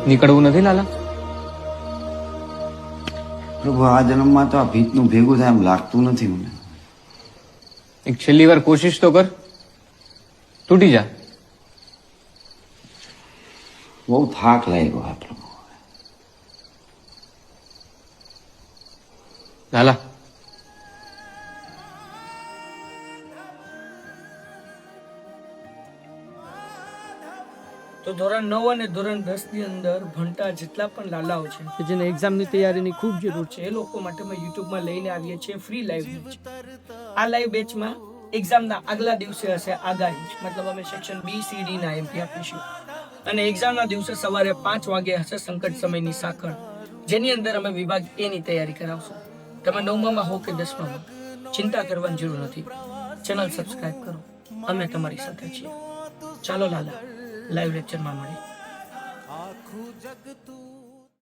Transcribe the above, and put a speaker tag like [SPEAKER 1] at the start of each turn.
[SPEAKER 1] નીકળવું નથી લાલા?
[SPEAKER 2] પ્રભુ, આ જન્મમાં તો આ ભીતનું ભેગું થાય એમ લાગતું નથી મને.
[SPEAKER 1] એક છેલ્લી વાર કોશિશ તો કર, તૂટી જા.
[SPEAKER 2] બહુ થાક લાગ્યો આ પ્રભુ.
[SPEAKER 1] લાલા,
[SPEAKER 3] તો ધોરણ 9 અને ધોરણ 10 ની અંદર ભણતા જેટલા પણ લાલાઓ છે કે જેને એક્ઝામની તૈયારીની ખૂબ જરૂર છે, એ લોકો માટે મેં યુટ્યુબમાં લઈને આવીએ છીએ ફ્રી લાઈવ બેચ. આ લાઈવ બેચમાં એક્ઝામના આગલા દિવસે હશે આગાહી, મતલબ અમે સેક્શન બી સી ડી ના એમપી આપીશું, અને એક્ઝામના દિવસે સવારે 5 વાગે હશે સંકટ સમયની સાંકળ, જેની અંદર અમે વિભાગ એ ની તૈયારી કરાવશું. તમે 9માં હો કે 10માં, ચિંતા કરવાની જરૂર નથી. ચેનલ સબસ્ક્રાઇબ કરો, અમે તમારી સાથે છીએ. ચાલો લાલા, લાઈવ લેક્ચરમાં મળીએ.